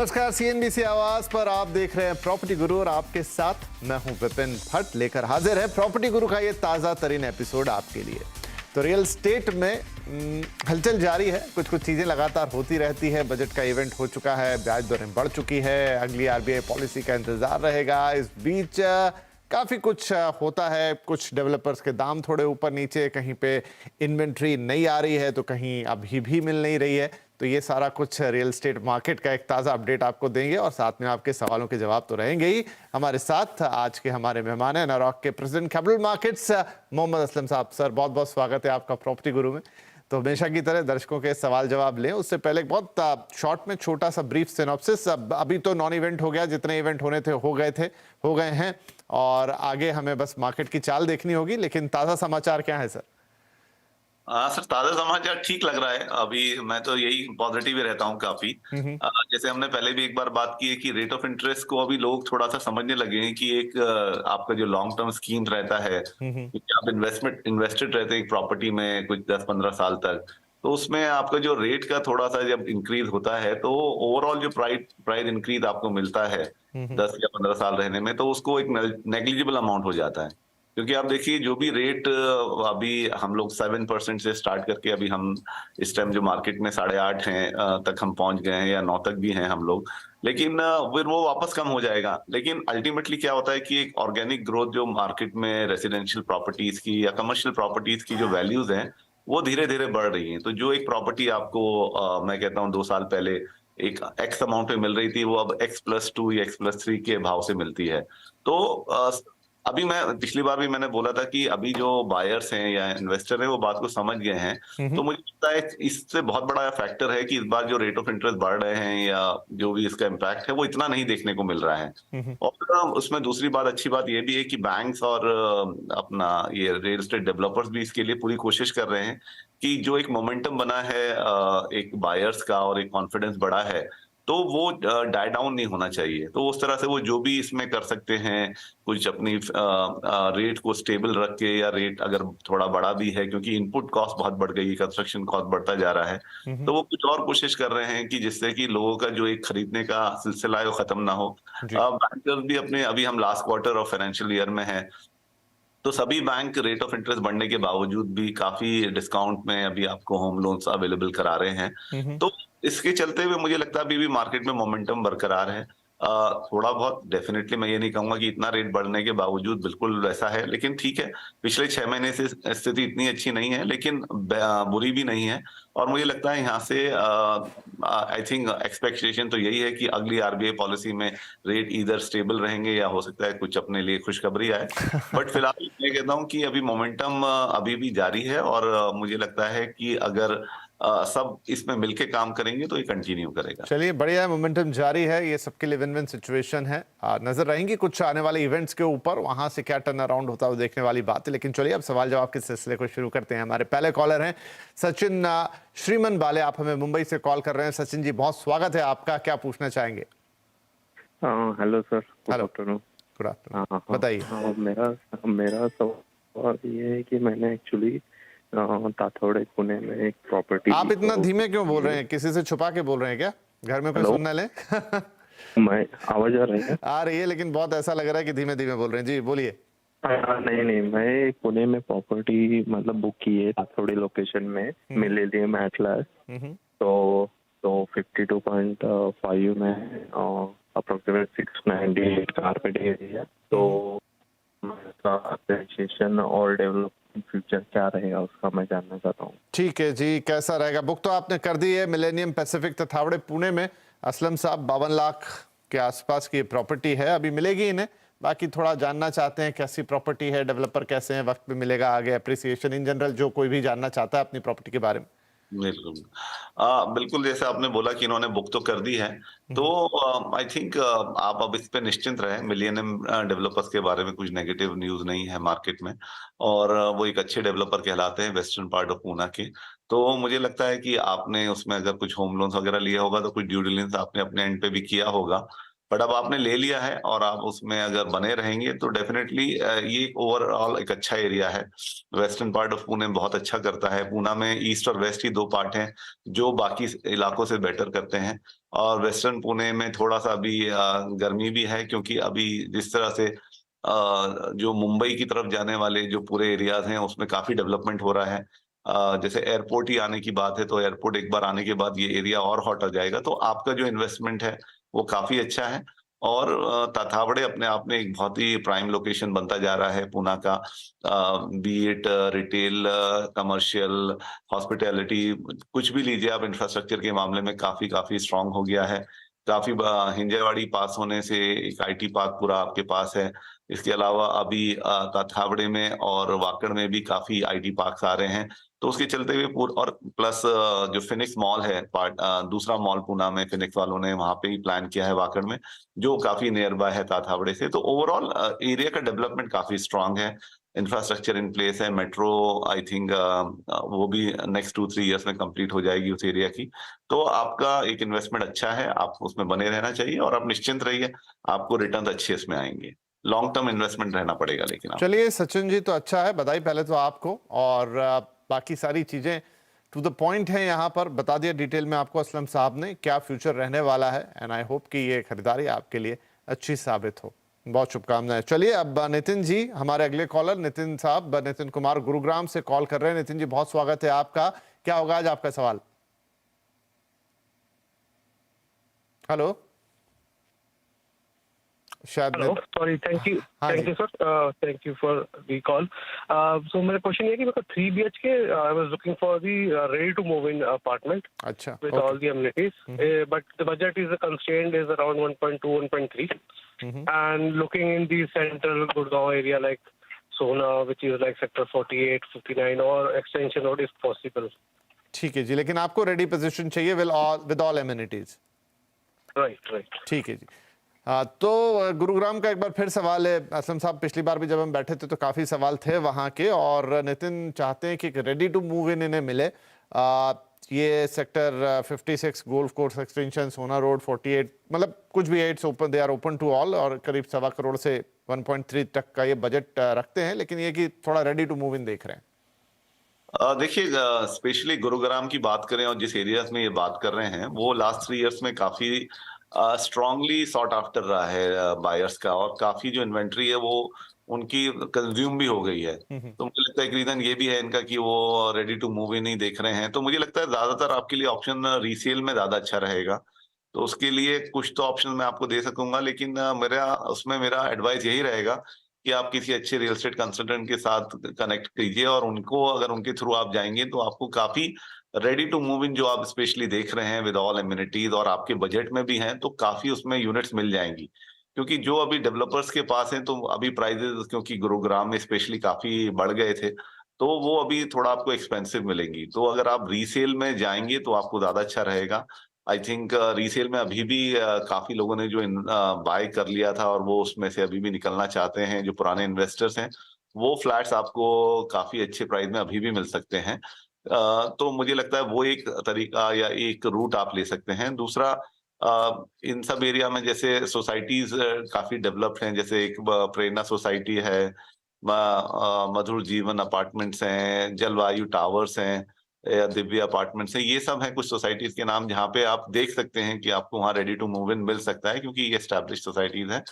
नमस्कार, सीएनबीसी आवाज पर आप देख रहे हैं प्रॉपर्टी गुरु और आपके साथ मैं हूं विपिन भट्ट लेकर हाजिर है प्रॉपर्टी गुरु का ये ताजा तरीन एपिसोड आपके लिए। तो रियल स्टेट में हलचल जारी है, कुछ कुछ चीजें लगातार होती रहती है। बजट का इवेंट हो चुका है, ब्याज दरें बढ़ चुकी है, अगली आरबीआई पॉलिसी का इंतजार रहेगा। इस बीच काफी कुछ होता है, कुछ डेवलपर्स के दाम थोड़े ऊपर नीचे, कहीं पे इन्वेंट्री नहीं आ रही है तो कहीं अभी भी मिल नहीं रही है। तो ये सारा कुछ रियल एस्टेट मार्केट का एक ताज़ा अपडेट आपको देंगे और साथ में आपके सवालों के जवाब तो रहेंगे ही। हमारे साथ आज के हमारे मेहमान हैं नॉरॉक के president capital markets Mohammad Aslam sahab. Sir बहुत बहुत स्वागत है आपका प्रॉपर्टी गुरु में। तो हमेशा की तरह दर्शकों के सवाल जवाब लें उससे पहले बहुत शॉर्ट में छोटा सा ब्रीफ सिनॉप्सिस। अभी तो नॉन इवेंट हो गया, जितने इवेंट होने थे हो गए हैं और आगे हमें बस मार्केट की चाल देखनी होगी। लेकिन ताज़ा समाचार क्या है सर? सर, ताजा समाचार ठीक लग रहा है। अभी मैं तो यही पॉजिटिव ही रहता हूँ काफी। जैसे हमने पहले भी एक बार बात की है कि रेट ऑफ इंटरेस्ट को अभी लोग थोड़ा सा समझने लगे हैं कि एक आपका जो लॉन्ग टर्म स्कीम रहता है, क्योंकि आप इन्वेस्टेड रहते हैं एक प्रॉपर्टी में कुछ 10-15 साल तक, तो उसमें आपका जो रेट का थोड़ा सा जब इंक्रीज होता है तो ओवरऑल जो प्राइस इंक्रीज आपको मिलता है 10 या 15 साल रहने में, तो उसको एक नेग्लिजिबल अमाउंट हो जाता है। क्योंकि आप देखिए जो भी रेट अभी हम लोग 7% से स्टार्ट करके अभी हम इस टाइम जो मार्केट में 8.5 हैं तक हम पहुंच गए हैं या 9 तक भी हैं हम लोग, लेकिन फिर वो वापस कम हो जाएगा। लेकिन अल्टीमेटली क्या होता है कि एक ऑर्गेनिक ग्रोथ जो मार्केट में रेसिडेंशियल प्रॉपर्टीज की या कमर्शियल प्रॉपर्टीज की जो वैल्यूज हैं वो धीरे धीरे बढ़ रही हैं। तो जो एक प्रॉपर्टी आपको मैं कहता हूँ 2 साल पहले एक एक्स अमाउंट में मिल रही थी, वो अब X+2 या X+3 के भाव से मिलती है। तो अभी मैं पिछली बार भी मैंने बोला था कि अभी जो बायर्स हैं या इन्वेस्टर हैं वो बात को समझ गए हैं। तो मुझे लगता है इससे बहुत बड़ा फैक्टर है कि इस बार जो रेट ऑफ इंटरेस्ट बढ़ रहे हैं या जो भी इसका इम्पैक्ट है वो इतना नहीं देखने को मिल रहा है। और उसमें दूसरी बात, अच्छी बात ये भी है कि बैंक्स और अपना ये रियल एस्टेट डेवलपर्स भी इसके लिए पूरी कोशिश कर रहे हैं कि जो एक मोमेंटम बना है एक बायर्स का और एक कॉन्फिडेंस बढ़ा है, तो वो डाई डाउन नहीं होना चाहिए। तो उस तरह से वो जो भी इसमें कर सकते हैं, कुछ अपनी रेट को स्टेबल रख के, या रेट अगर थोड़ा बड़ा भी है क्योंकि इनपुट कॉस्ट बहुत बढ़ गई, कंस्ट्रक्शन कॉस्ट बढ़ता जा रहा है, तो वो कुछ और कोशिश कर रहे हैं कि जिससे कि लोगों का जो एक खरीदने का सिलसिला है वो खत्म ना हो। बैंकर्स भी अपने, अभी हम last quarter of financial year में है, तो सभी बैंक रेट ऑफ इंटरेस्ट बढ़ने के बावजूद भी काफी डिस्काउंट में अभी आपको होम लोन्स अवेलेबल करा रहे हैं। तो इसके चलते हुए मुझे लगता है अभी भी मार्केट में मोमेंटम बरकरार है। थोड़ा बहुत डेफिनेटली मैं ये नहीं कहूंगा कि इतना रेट बढ़ने के बावजूद बिल्कुल वैसा है, लेकिन ठीक है, पिछले 6 महीने से स्थिति इतनी अच्छी नहीं है लेकिन बुरी भी नहीं है। और मुझे लगता है यहाँ से आई थिंक एक्सपेक्टेशन तो यही है कि अगली आरबीआई पॉलिसी में रेट इधर स्टेबल रहेंगे या हो सकता है कुछ अपने लिए खुशखबरी आए। बट फिलहाल मैं कहता हूँ कि अभी मोमेंटम अभी भी जारी है और मुझे लगता है कि अगर सब इसमें मिलके काम करेंगे तो ये कंटिन्यू करेगा। चलिए, बढ़िया है, मोमेंटम जारी है, ये सबके लिए विन विन सिचुएशन है। नजर रहेंगी कुछ आने वाले इवेंट्स के ऊपर, वहां से क्या टर्न अराउंड होता है वो देखने वाली बात है। लेकिन चलिए अब सवाल जवाब के सिलसिले को शुरू करते हैं। हमारे पहले कॉलर हैं सचिन श्रीमन बाले, आप हमें मुंबई से कॉल कर रहे हैं। सचिन जी बहुत स्वागत है आपका, क्या पूछना चाहेंगे? Hello sir, hello, good afternoon, बताइए। मेरा सवाल ये है कि मैंने एक्चुअली ताथोड़े पुणे में एक प्रॉपर्टी। आप इतना धीमे क्यों बोल रहे हैं? किसी से छुपा के बोल रहे हैं क्या? घर में कोई सुन ना ले? मैं आवाज आ रही है? आ रही है, लेकिन बहुत ऐसा लग रहा है कि धीमे धीमे बोल रहे हैं। जी बोलिए। नहीं, मैं पुणे में प्रॉपर्टी मतलब बुक की है ताथोड़े लोकेशन में, मिलेनियम एटलस। तो 52.5 में अप्रोक्सीमेट 698 कारपेट एरिया। तो अप्रिसिएशन और डेवलपमेंट फ्यूचर क्या रहेगा उसका मैं जानना चाहता हूँ। ठीक है जी, कैसा रहेगा? बुक तो आपने कर दी है, मिलेनियम पैसिफिक तथावड़े पुणे में। असलम साहब 52 लाख के आसपास की प्रॉपर्टी है, अभी मिलेगी इन्हें। बाकी थोड़ा जानना चाहते हैं कैसी प्रॉपर्टी है, डेवलपर कैसे हैं, वक्त पे मिलेगा, आगे अप्रिसिएशन, इन जनरल जो कोई भी जानना चाहता है अपनी प्रॉपर्टी के बारे में। बिल्कुल। बिल्कुल, जैसे आपने बोला कि इन्होंने बुक तो कर दी है, तो आई थिंक आप अब इस पे निश्चिंत रहें। मिलेनियम डेवलपर्स के बारे में कुछ नेगेटिव न्यूज नहीं है मार्केट में, और वो एक अच्छे डेवलपर कहलाते हैं वेस्टर्न पार्ट ऑफ पूना के। तो मुझे लगता है कि आपने उसमें अगर कुछ होम लोन्स वगैरह लिया होगा तो कुछ ड्यू डिलिजेंस आपने अपने एंड पे भी किया होगा, बट अब आपने ले लिया है और आप उसमें अगर बने रहेंगे तो डेफिनेटली ये ओवरऑल एक अच्छा एरिया है। वेस्टर्न पार्ट ऑफ पुणे बहुत अच्छा करता है। पूना में ईस्ट और वेस्ट ही 2 पार्ट हैं जो बाकी इलाकों से बेटर करते हैं। और वेस्टर्न पुणे में थोड़ा सा अभी गर्मी भी है, क्योंकि अभी जिस तरह से जो मुंबई की तरफ जाने वाले जो पूरे एरियाज हैं उसमें काफी डेवलपमेंट हो रहा है। जैसे एयरपोर्ट ही आने की बात है, तो एयरपोर्ट एक बार आने के बाद ये एरिया और हॉट हो जाएगा, तो आपका जो इन्वेस्टमेंट है वो काफी अच्छा है। और ताथावड़े अपने आप में एक बहुत ही प्राइम लोकेशन बनता जा रहा है पूना का, B it retail, commercial, hospitality, कुछ भी लीजिए आप, इंफ्रास्ट्रक्चर के मामले में काफी काफी स्ट्रांग हो गया है। काफी हिंजेवाड़ी पास होने से एक आईटी पार्क पूरा आपके पास है। इसके अलावा अभी ताथावड़े में और वाकड़ में भी काफी आईटी पार्क्स आ रहे हैं, तो उसके चलते हुए और प्लस जो फिनिक्स मॉल है, दूसरा मॉल पूना में फिनिक्स वालों ने वहां पे ही प्लान किया है वाकड़ में, जो काफी नियर बाय है ताथावड़े से। तो ओवरऑल एरिया का डेवलपमेंट काफी स्ट्रांग है, इंफ्रास्ट्रक्चर इन प्लेस है। मेट्रो आई थिंक वो भी नेक्स्ट 2-3 ईयर्स में कंप्लीट हो जाएगी उस एरिया की। तो आपका एक इन्वेस्टमेंट अच्छा है, आप उसमें बने रहना चाहिए और आप निश्चिंत रहिए, आपको रिटर्न अच्छे इसमें आएंगे। लॉन्ग टर्म इन्वेस्टमेंट रहना पड़ेगा लेकिन आप। चलिए सचिन जी, तो अच्छा है, बधाई पहले तो आपको, और बाकी सारी चीजें टू द पॉइंट है, यहाँ पर बता दिया डिटेल में आपको असलम साहब ने क्या फ्यूचर रहने वाला है। एंड आई होप कि ये खरीदारी आपके लिए अच्छी साबित हो। बहुत शुभकामनाएं। चलिए अब नितिन जी, हमारे अगले कॉलर नितिन साहब, नितिन कुमार गुरुग्राम से कॉल कर रहे हैं। नितिन जी, बहुत स्वागत है आपका। क्या होगा आज आपका सवाल? हेलो, शायद hello, sorry, thank you sir, thank you for the call. So मेरा क्वेश्चन ये है कि मेरे को 3 BHK, I was looking for the ready to move in apartment अच्छा, with all the amenities, but the budget is constrained is around 1.2, 1.3, and looking in the central Gurgaon area like Sohna, which is like sector 48, 59, or extension road is possible. ठीक है जी, लेकिन आपको ready position चाहिए with all amenities. Right. ठीक है जी। तो गुरुग्राम का एक बार फिर सवाल है असलम साहब, पिछली बार भी जब हम बैठे थे तो काफ़ी सवाल थे वहाँ के, और नितिन चाहते हैं कि रेडी टू मूव इन इन्हें मिले। ये sector 56 golf course extension, Sohna road 48, मतलब कुछ भी है, it's open, they are open to all, और करीब 1.25 करोड़ से 1.3 तक का ये बजट रखते हैं, लेकिन ये कि थोड़ा रेडी टू मूव इन देख रहे हैं। देखिए, स्पेशली गुरुग्राम की बात करें और जिस एरियाज में ये बात कर रहे हैं, वो लास्ट 3 इयर्स में काफी स्ट्रांगली सॉट आफ्टर रहा है बायर्स का, और काफी जो इन्वेंट्री है वो उनकी कंज्यूम भी हो गई है। तो मुझे लगता है एक रीजन ये भी है इनका कि वो रेडी टू मूव इन नहीं देख रहे हैं। तो मुझे लगता है ज्यादातर आपके लिए ऑप्शन रीसेल में ज्यादा अच्छा रहेगा। तो उसके लिए कुछ तो ऑप्शन मैं आपको दे सकूंगा, लेकिन मेरा एडवाइस यही रहेगा कि आप किसी अच्छे रियल एस्टेट कंसल्टेंट के साथ कनेक्ट कीजिए, और उनको, अगर उनके थ्रू आप जाएंगे तो आपको काफी रेडी टू मूव इन जो आप स्पेशली देख रहे हैं विद ऑल एमिनिटीज और आपके बजट में भी हैं, तो काफी उसमें यूनिट्स मिल जाएंगी। क्योंकि जो अभी डेवलपर्स के पास हैं, तो अभी प्राइजेस क्योंकि गुरुग्राम में स्पेशली काफी बढ़ गए थे, तो वो अभी थोड़ा आपको एक्सपेंसिव मिलेंगी। तो अगर आप रीसेल में जाएंगे तो आपको ज्यादा अच्छा रहेगा। आई थिंक रीसेल में अभी भी काफी लोगों ने जो बाय कर लिया था और वो उसमें से अभी भी निकलना चाहते हैं, जो पुराने इन्वेस्टर्स हैं, वो फ्लैट्स आपको काफी अच्छे प्राइस में अभी भी मिल सकते हैं। तो मुझे लगता है वो एक तरीका या एक रूट आप ले सकते हैं। दूसरा, इन सब एरिया में जैसे सोसाइटीज काफी डेवलप्ड हैं, जैसे एक प्रेरणा सोसाइटी है, मधुर जीवन अपार्टमेंट्स हैं, जलवायु टावर्स हैं, या दिव्य अपार्टमेंट्स हैं। ये सब हैं कुछ सोसाइटीज के नाम जहाँ पे आप देख सकते हैं कि आपको वहाँ रेडी टू मूव इन मिल सकता है, क्योंकि ये एस्टैब्लिश सोसाइटीज हैं।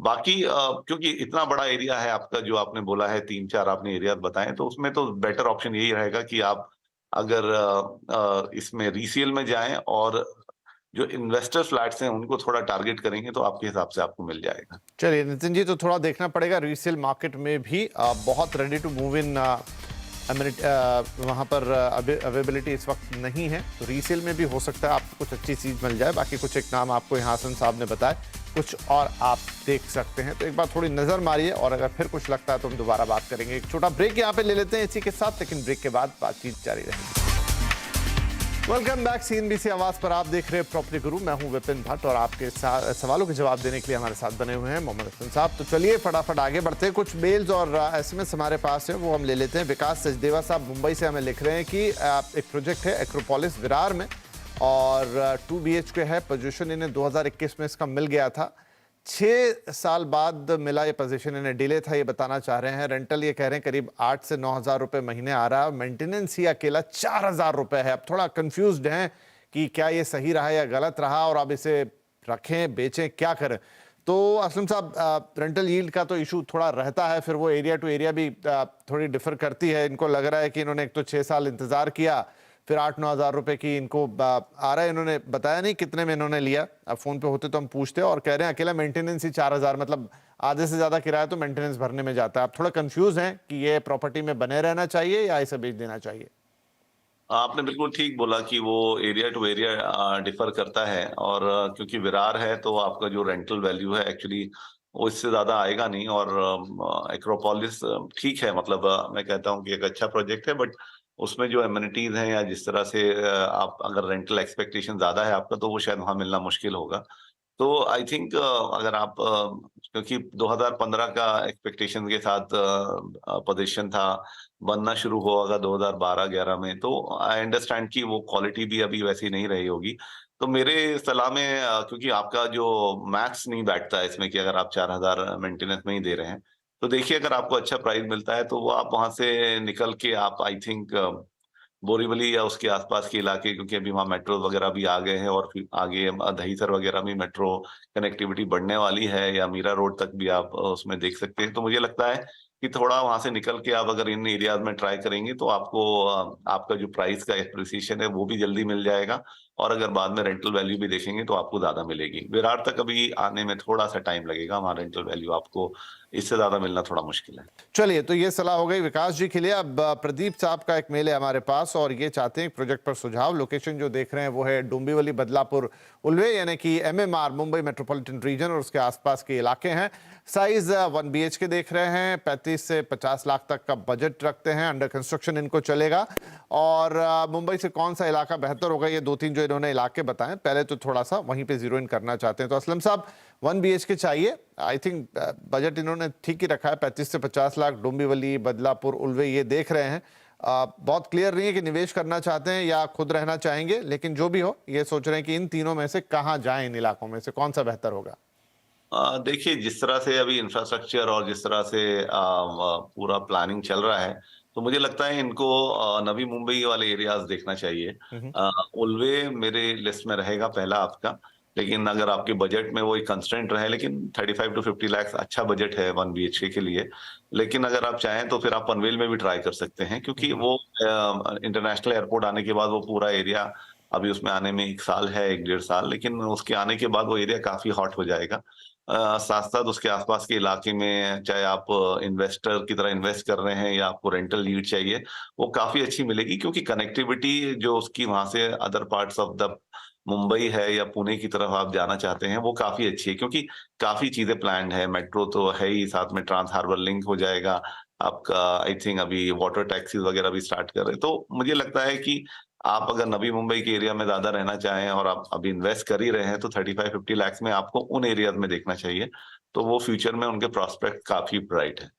बाकी क्योंकि इतना बड़ा एरिया है आपका, जो आपने बोला है 3-4 आपने एरिया बताए, तो उसमें तो बेटर ऑप्शन यही रहेगा कि आप अगर इसमें रीसेल में जाएं और जो इन्वेस्टर फ्लैट्स हैं उनको थोड़ा टारगेट करेंगे तो आपके हिसाब से आपको मिल जाएगा। चलिए नितिन जी, तो थोड़ा देखना पड़ेगा रीसेल मार्केट में भी बहुत रेडी टू मूव इन वहाँ पर अवेलेबिलिटी इस वक्त नहीं है, तो रीसेल में भी हो सकता है आपको कुछ अच्छी चीज़ मिल जाए। बाकी कुछ एक नाम आपको यहाँ हसन साहब ने बताए, कुछ और आप देख सकते हैं, तो एक बार थोड़ी नज़र मारिए, और अगर फिर कुछ लगता है तो हम दोबारा बात करेंगे। एक छोटा ब्रेक यहाँ पे ले लेते हैं इसी के साथ, लेकिन ब्रेक के बाद बातचीत जारी रहेगी। वेलकम बैक, CNBC आवाज पर आप देख रहे हैं प्रॉपर्टी गुरु। मैं हूं विपिन भट्ट, और आपके सवालों के जवाब देने के लिए हमारे साथ बने हुए हैं मोहम्मद हसन साहब। तो चलिए फटाफट आगे बढ़ते हैं। कुछ मेल्स और SMS हमारे पास है, वो हम ले लेते हैं। विकास सचदेवा साहब मुंबई से हमें लिख रहे हैं कि एक प्रोजेक्ट है एक्रोपोलिस विरार में, और 2 BHK है। पोजीशन इन्हें 2021 में इसका मिल गया था, 6 साल बाद मिला ये पोजीशन, इन्हें डिले था, ये बताना चाह रहे हैं। रेंटल ये कह रहे हैं करीब 8 से 9 हज़ार रुपये महीने आ रहा है, मेंटेनेंस ही अकेला 4 हज़ार रुपये है। अब थोड़ा कंफ्यूज्ड हैं कि क्या ये सही रहा या गलत रहा और अब इसे रखें, बेचें, क्या करें। तो असलम साहब, रेंटल यील्ड का तो इशू थोड़ा रहता है, फिर वो एरिया टू एरिया भी थोड़ी डिफर करती है। इनको लग रहा है कि इन्होंने एक तो 6 साल इंतजार किया, फिर 8-9 हज़ार रुपए की इनको आ रहा है। इन्होंने बताया नहीं कितने में इन्होंने लिया, अब फोन पे होते तो हम पूछते, और कह रहे हैं अकेला मेंटेनेंस ही 4,000, मतलब आधे से ज्यादा किराया तो मेंटेनेंस भरने में जाता है। आप थोड़ा कंफ्यूज हैं कि ये प्रॉपर्टी में बने रहना चाहिए या इसे बेच देना चाहिए? आपने बिल्कुल ठीक बोला कि वो एरिया टू एरिया डिफर करता है, और क्योंकि विरार है तो आपका जो रेंटल वैल्यू है एक्चुअली वो इससे ज्यादा आएगा नहीं। और एक्रोपोलिस ठीक है, मतलब मैं कहता हूँ कि एक अच्छा प्रोजेक्ट है, बट उसमें जो एमिनिटीज हैं या जिस तरह से आप अगर रेंटल एक्सपेक्टेशन ज्यादा है आपका, तो वो शायद वहां मिलना मुश्किल होगा। तो आई थिंक अगर आप क्योंकि 2015 का एक्सपेक्टेशन के साथ पोजीशन था, बनना शुरू होगा 2012-11 में, तो आई अंडरस्टैंड कि वो क्वालिटी भी अभी वैसी नहीं रही होगी। तो मेरे सलाह में क्योंकि आपका जो मैथ्स नहीं बैठता है इसमें कि अगर आप 4,000 मेंटेनेंस में ही दे रहे हैं, तो देखिए अगर आपको अच्छा प्राइस मिलता है तो वो आप वहां से निकल के आप आई थिंक बोरीवली या उसके आसपास के इलाके, क्योंकि अभी वहाँ मेट्रो वगैरह भी आ गए हैं, और फिर आगे दहीसर वगैरह में मेट्रो कनेक्टिविटी बढ़ने वाली है, या मीरा रोड तक भी आप उसमें देख सकते हैं। तो मुझे लगता है कि थोड़ा वहां से निकल के आप अगर इन एरियाज में ट्राई करेंगे तो आपको आपका जो प्राइस का एप्रिसिएशन है वो भी जल्दी मिल जाएगा, और अगर बाद में रेंटल वैल्यू भी देखेंगे तो आपको ज्यादा मिलेगी। विरार तक अभी आने में थोड़ा सा टाइम लगेगा, वहाँ रेंटल वैल्यू आपको इससे ज्यादा मिलना थोड़ा मुश्किल है। चलिए, तो ये सलाह हो गई विकास जी के लिए। अब प्रदीप साहब का एक मेल है हमारे पास और ये चाहते हैं प्रोजेक्ट पर सुझाव। लोकेशन जो देख रहे हैं वो है डोंबिवली, बदलापुर, उल्वे, यानी कि MMR, मुंबई मेट्रोपॉलिटन रीजन और उसके आसपास के इलाके हैं। साइज 1 BHK देख रहे हैं, 35 से 50 लाख तक का बजट रखते हैं। अंडर कंस्ट्रक्शन इनको चलेगा। और मुंबई से कौन सा इलाका बेहतर होगा, ये 2-3 जो इन्होंने इलाके बताएं, पहले तो थोड़ा सा वहीं पे जीरो इन करना चाहते हैं। तो असलम साहब, 1 BHK चाहिए। आई थिंक बजट इन्होंने ठीक ही रखा है, 35 से 50 लाख। डोंबिवली, बदलापुर, उल्वे ये देख रहे हैं। बहुत क्लियर नहीं है कि निवेश करना चाहते हैं या खुद रहना चाहेंगे, लेकिन जो भी हो ये सोच रहे हैं कि इन तीनों में से कहाँ जाएं, इन इलाकों में से कौन सा बेहतर होगा। देखिए, जिस तरह से अभी इंफ्रास्ट्रक्चर और जिस तरह से पूरा प्लानिंग चल रहा है, तो मुझे लगता है इनको नवी मुंबई वाले एरियाज देखना चाहिए। उल्वे मेरे लिस्ट में रहेगा पहला आपका, लेकिन अगर आपके बजट में वो एक कंस्ट्रेंट रहे, लेकिन 35 to 50 लाख अच्छा बजट है 1 BHK के लिए। लेकिन अगर आप चाहें तो फिर आप पनवेल में भी ट्राई कर सकते हैं, क्योंकि वो इंटरनेशनल एयरपोर्ट आने के बाद वो पूरा एरिया, अभी उसमें आने में 1 साल है, 1-1.5 साल, लेकिन उसके आने के बाद वो एरिया काफी हॉट हो जाएगा। साथ साथ उसके आसपास के इलाके में, चाहे आप इन्वेस्टर की तरह इन्वेस्ट कर रहे हैं या आपको रेंटल लीड चाहिए, वो काफी अच्छी मिलेगी, क्योंकि कनेक्टिविटी जो उसकी वहां से other parts of the Mumbai है या पुणे की तरफ आप जाना चाहते हैं, वो काफी अच्छी है, क्योंकि काफी चीजें प्लान्ड है। मेट्रो तो है ही, साथ में ट्रांस हार्बर लिंक हो जाएगा आपका। आई थिंक अभी वाटर टैक्सीज वगैरह भी स्टार्ट कर रहे हैं। तो मुझे लगता है कि आप अगर नवी मुंबई के एरिया में ज्यादा रहना चाहें और आप अभी इन्वेस्ट कर ही रहे हैं, तो 35-50 लाख में आपको उन एरियाज में देखना चाहिए। तो वो फ्यूचर में उनके प्रोस्पेक्ट काफी ब्राइट है।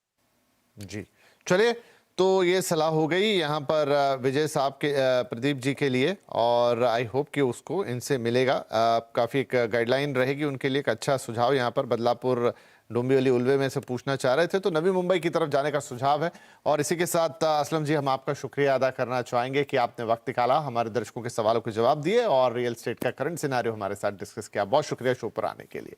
जी, चलिए, तो ये सलाह हो गई यहाँ पर विजय साहब के, प्रदीप जी के लिए, और आई होप कि उसको इनसे मिलेगा। काफ़ी एक गाइडलाइन रहेगी उनके लिए, एक अच्छा सुझाव यहाँ पर बदलापुर, डोंबिवली, उल्वे में से पूछना चाह रहे थे, तो नवी मुंबई की तरफ जाने का सुझाव है। और इसी के साथ असलम जी, हम आपका शुक्रिया अदा करना चाहेंगे कि आपने वक्त निकाला, हमारे दर्शकों के सवालों के जवाब दिए और रियल एस्टेट का करंट सिनेरियो हमारे साथ डिस्कस किया। बहुत शुक्रिया शो पर आने के लिए।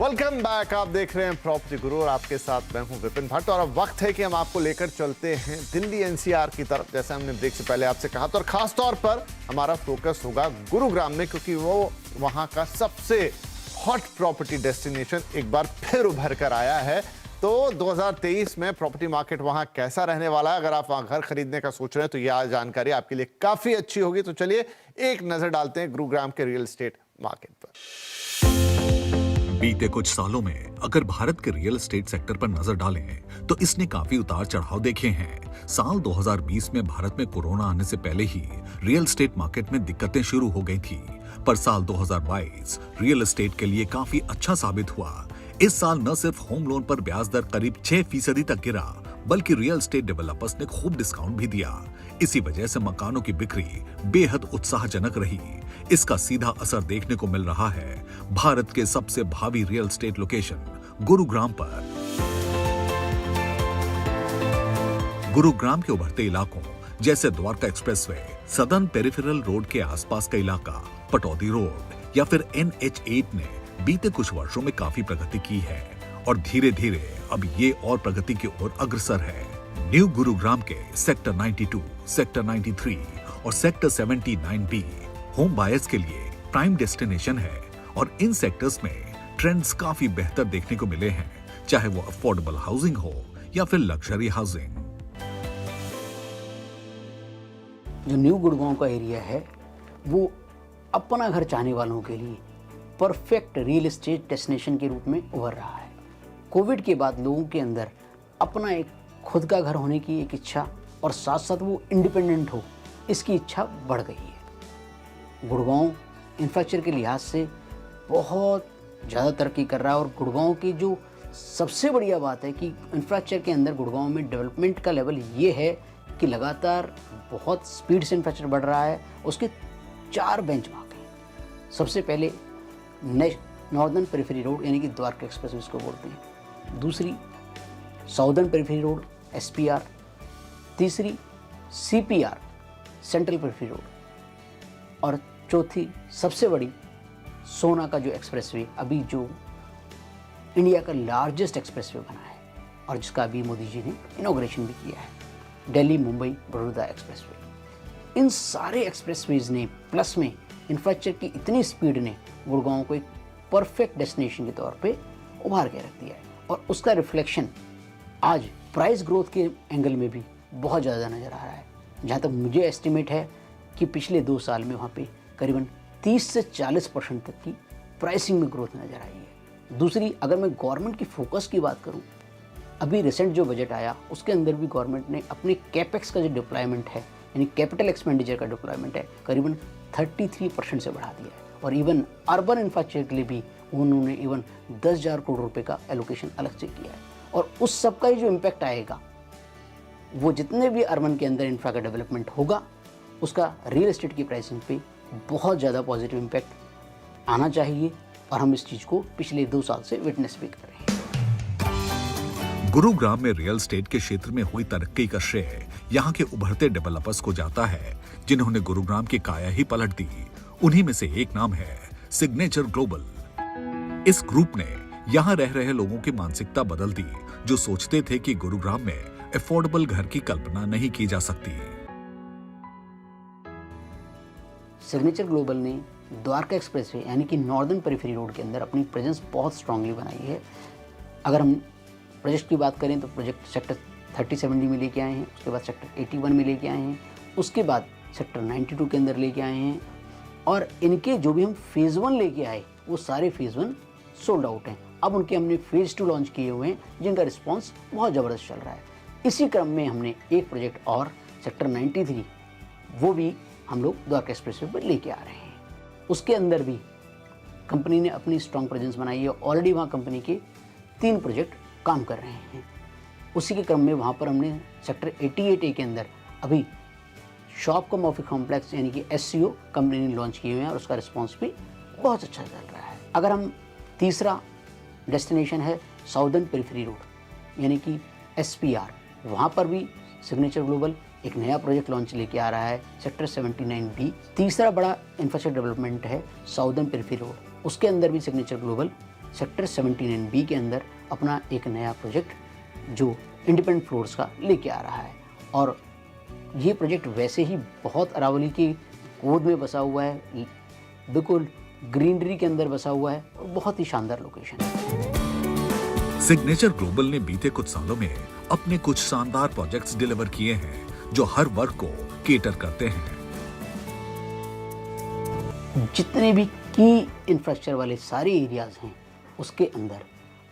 वेलकम बैक, आप देख रहे हैं प्रॉपर्टी गुरु और आपके साथ मैं हूं विपिन भट्ट। और अब वक्त है कि हम आपको लेकर चलते हैं दिल्ली NCR की तरफ, जैसे हमने ब्रेक से पहले आपसे कहा था। और खास तौर पर हमारा फोकस होगा गुरुग्राम में, क्योंकि वो वहां का सबसे हॉट प्रॉपर्टी डेस्टिनेशन एक बार फिर उभर कर आया है। तो 2023 में प्रॉपर्टी मार्केट वहां कैसा रहने वाला है, अगर आप वहां घर खरीदने का सोच रहे हैं तो यह जानकारी आपके लिए काफी अच्छी होगी। तो चलिए एक नजर डालते हैं गुरुग्राम के रियल एस्टेट मार्केट पर। बीते कुछ सालों में अगर भारत के रियल एस्टेट सेक्टर पर नजर डालें तो इसने काफी उतार चढ़ाव देखे हैं। साल 2020 में भारत में कोरोना आने से पहले ही रियल एस्टेट मार्केट में दिक्कतें शुरू हो गई थी, पर साल 2022 रियल एस्टेट के लिए काफी अच्छा साबित हुआ। इस साल न सिर्फ होम लोन पर ब्याज दर करीब 6% तक गिरा, बल्कि रियल एस्टेट डेवलपर्स ने खूब डिस्काउंट भी दिया। इसी वजह से मकानों की बिक्री बेहद उत्साहजनक रही। इसका सीधा असर देखने को मिल रहा है भारत के सबसे भावी रियल एस्टेट लोकेशन गुरुग्राम पर। गुरुग्राम के उभरते इलाकों जैसे Dwarka expressway, southern peripheral road के आसपास का इलाका, पटौदी रोड या फिर NH8 ने बीते कुछ वर्षों में काफी प्रगति की है और धीरे धीरे अब ये और प्रगति की ओर अग्रसर है। न्यू गुरुग्राम के सेक्टर 92, सेक्टर 93 और सेक्टर 79B होम बायर्स के लिए प्राइम डेस्टिनेशन है और इन सेक्टर्स में ट्रेंड्स काफी बेहतर देखने को मिले हैं, चाहे वो अफोर्डेबल हाउसिंग हो या फिर लग्जरी हाउसिंग। जो न्यू गुड़गांव का एरिया है वो अपना घर चाहने वालों के लिए परफेक्ट रियल एस्टेट डेस्टिनेशन के रूप में उभर रहा है। कोविड के बाद लोगों के अंदर अपना एक खुद का घर होने की एक इच्छा और साथ साथ वो इंडिपेंडेंट हो, इसकी इच्छा बढ़ गई है। गुड़गांव इंफ्रास्ट्रक्चर के लिहाज से बहुत ज़्यादा तरक्की कर रहा है और गुड़गांव की जो सबसे बढ़िया बात है कि इंफ्रास्ट्रक्चर के अंदर गुड़गांव में डेवलपमेंट का लेवल ये है कि लगातार बहुत स्पीड से इंफ्रास्ट्रक्चर बढ़ रहा है। उसके 4 बेंचमार्क हैं। सबसे पहले नॉर्दर्न पेरिफेरी रोड यानी कि द्वारका एक्सप्रेस इसको बोलते हैं, दूसरी साउदर्न पेरिफेरी रोड SPR, तीसरी CPR सेंट्रल पेरिफेरी रोड और चौथी सबसे बड़ी सोना का जो एक्सप्रेसवे अभी जो इंडिया का लार्जेस्ट एक्सप्रेसवे बना है और जिसका अभी मोदी जी ने इनॉग्रेशन भी किया है, दिल्ली मुंबई बड़ौदा एक्सप्रेसवे। इन सारे एक्सप्रेसवेज ने प्लस में इंफ्रास्ट्रक्चर की इतनी स्पीड ने गुड़गांव को एक परफेक्ट डेस्टिनेशन के तौर पे उभार के रख दिया है और उसका रिफ्लेक्शन आज प्राइस ग्रोथ के एंगल में भी बहुत ज़्यादा नज़र आ रहा है। जहाँ तक मुझे एस्टिमेट है कि पिछले 2 साल में वहाँ पे करीबन 30 से 40% तक की प्राइसिंग में ग्रोथ नज़र आई है। दूसरी, अगर मैं गवर्नमेंट की फोकस की बात करूँ, अभी रिसेंट जो बजट आया उसके अंदर भी गवर्नमेंट ने अपने कैपेक्स का जो डिप्लॉयमेंट है यानी कैपिटल एक्सपेंडिचर का डिप्लॉयमेंट है करीबन 33% से बढ़ा दिया है और इवन अर्बन इंफ्रास्ट्रक्चर के लिए भी उन्होंने इवन 10,000 करोड़ रुपए का एलोकेशन अलग से किया है और उस सब का जो इम्पैक्ट आएगा वो जितने भी अर्बन के अंदर इंफ्रा का डेवलपमेंट होगा उसका रियल एस्टेट की प्राइसिंग पे बहुत ज़्यादा पॉजिटिव इम्पैक्ट आना चाहिए और हम इस चीज़ को पिछले 2 साल से विटनेस भी कर रहे हैं। गुरुग्राम में रियल एस्टेट के क्षेत्र में हुई तरक्की का श्रेय यहाँ के उभरते डेवलपर्स को जाता है जिन्होंने गुरुग्राम की काया ही पलट दी। उन्हीं में से एक नाम है सिग्नेचर ग्लोबल। इस ग्रुप ने यहाँ रह रहे लोगों की मानसिकता बदल दी जो सोचते थे कि गुरुग्राम में अफोर्डेबल घर की कल्पना नहीं की जा सकती। सिग्नेचर ग्लोबल ने द्वारका एक्सप्रेसवे यानी कि नॉर्दर्न पेरिफेरी रोड के अंदर अपनी प्रेजेंस बहुत स्ट्रांगली बनाई है। अगर हम प्रोजेक्ट की बात करें तो प्रोजेक्ट सेक्टर 3070 में लेके आए हैं, उसके बाद सेक्टर 81 में लेके आए हैं, उसके बाद सेक्टर 92 के अंदर लेके आए हैं और इनके जो भी हम फेज़ 1 लेके आए वो सारे फेज़ 1 सोल्ड आउट हैं। अब उनके हमने फेज़ 2 लॉन्च किए हुए हैं जिनका रिस्पॉन्स बहुत ज़बरदस्त चल रहा है। इसी क्रम में हमने एक प्रोजेक्ट और सेक्टर 93 वो भी हम लोग द्वारका एक्सप्रेसवे पर लेके आ रहे हैं। उसके अंदर भी कंपनी ने अपनी स्ट्रॉन्ग प्रेजेंस बनाई है। ऑलरेडी वहाँ कंपनी के 3 प्रोजेक्ट काम कर रहे हैं। उसी के क्रम में वहाँ पर हमने सेक्टर 88A के अंदर अभी शॉप कम ऑफिस कॉम्प्लेक्स यानी कि SCO कंपनी ने लॉन्च किए हुए हैं और उसका रिस्पॉन्स भी बहुत अच्छा चल रहा है। अगर हम तीसरा डेस्टिनेशन है साउदर्न पेरिफेरी रोड यानी कि SPR, वहाँ पर भी सिग्नेचर ग्लोबल एक नया प्रोजेक्ट लॉन्च लेके आ रहा है सेक्टर 79B। तीसरा बड़ा इंफ्रास्ट्रक्चर डेवलपमेंट है साउदर्न पेरिफेरी रोड, उसके अंदर भी सिग्नेचर ग्लोबल सेक्टर 79B के अंदर अपना एक नया प्रोजेक्ट जो इंडिपेंडेंट फ्लोर्स का लेके आ रहा है और ये प्रोजेक्ट वैसे ही बहुत अरावली की गोद में बसा हुआ है, बिल्कुल ग्रीनरी के अंदर बसा हुआ है और बहुत ही शानदार लोकेशन है। सिग्नेचर ग्लोबल ने बीते कुछ सालों में अपने कुछ शानदार प्रोजेक्ट्स डिलीवर किए हैं जो हर वर्ग को केटर करते हैं। जितने भी की इंफ्रास्ट्रक्चर वाले सारे एरियाज हैं उसके अंदर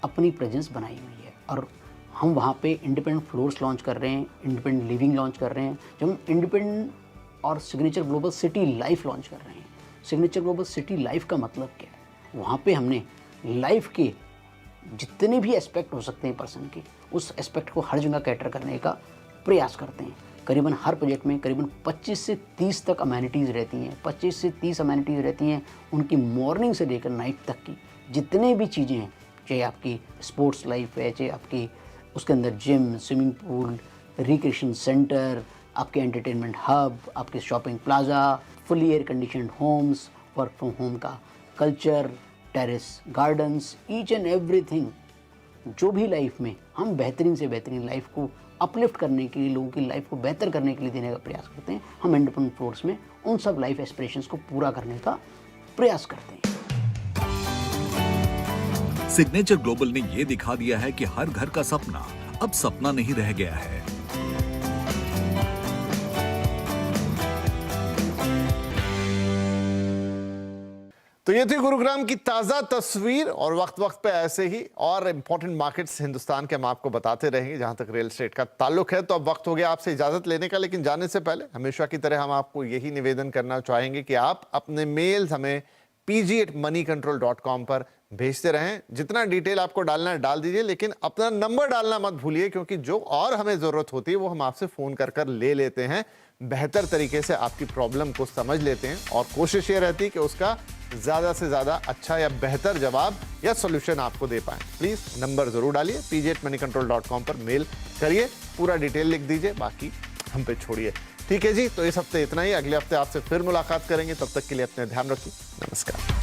अपनी प्रेजेंस बनाई हुई है और हम वहाँ पे इंडिपेंडेंट फ्लोर्स लॉन्च कर रहे हैं, इंडिपेंडेंट लिविंग लॉन्च कर रहे हैं। जब हम इंडिपेंडेंट और signature global city life launch कर रहे हैं, सिग्नेचर ग्लोबल सिटी लाइफ का मतलब क्या है? वहाँ पे हमने लाइफ के जितने भी एस्पेक्ट हो सकते हैं पर्सन के, उस एस्पेक्ट को हर जगह कैटर करने का प्रयास करते हैं। करीबन हर प्रोजेक्ट में करीबन 25 से 30 तक अमेनिटीज़ रहती हैं, 25 से 30 अमेनिटीज़ रहती हैं। उनकी मॉर्निंग से लेकर नाइट तक की जितने भी चीज़ें हैं, चाहे आपकी स्पोर्ट्स लाइफ है, चाहे आपकी उसके अंदर gym, swimming pool, recreation centre, आपके एंटरटेनमेंट हब, आपके shopping plaza, fully air conditioned homes, work from home का culture, terrace gardens, each and everything. जो भी लाइफ में हम बेहतरीन से बेहतरीन लाइफ को अपलिफ्ट करने के लिए, लोगों की लाइफ को बेहतर करने के लिए देने का प्रयास करते हैं, हम इंडिपेंडेंट फोर्स में उन सब लाइफ एस्पिरेशंस को पूरा करने का प्रयास करते हैं। सिग्नेचर ग्लोबल ने यह दिखा दिया है कि हर घर का सपना अब सपना नहीं रह गया है। तो ये थी गुरुग्राम की ताज़ा तस्वीर, और वक्त वक्त पे ऐसे ही और इम्पोर्टेंट मार्केट्स हिंदुस्तान के हम आपको बताते रहेंगे जहां तक रियल एस्टेट का ताल्लुक है। तो अब वक्त हो गया आपसे इजाज़त लेने का, लेकिन जाने से पहले हमेशा की तरह हम आपको यही निवेदन करना चाहेंगे कि आप अपने मेल्स हमें pg@moneycontrol.com पर भेजते रहें। जितना डिटेल आपको डालना है डाल दीजिए, लेकिन अपना नंबर डालना मत भूलिए, क्योंकि जो और हमें ज़रूरत होती है वो हम आपसे फ़ोन कर कर ले लेते हैं, बेहतर तरीके से आपकी प्रॉब्लम को समझ लेते हैं, और कोशिश ये रहती है कि उसका ज़्यादा से ज़्यादा अच्छा या बेहतर जवाब या सॉल्यूशन आपको दे पाएं। प्लीज़ नंबर ज़रूर डालिए, pg@moneycontrol.com पर मेल करिए, पूरा डिटेल लिख दीजिए, बाकी हम पे छोड़िए। ठीक है जी, तो इस हफ्ते इतना ही। अगले हफ्ते आपसे फिर मुलाकात करेंगे, तब तक के लिए अपने ध्यान रखिए। नमस्कार।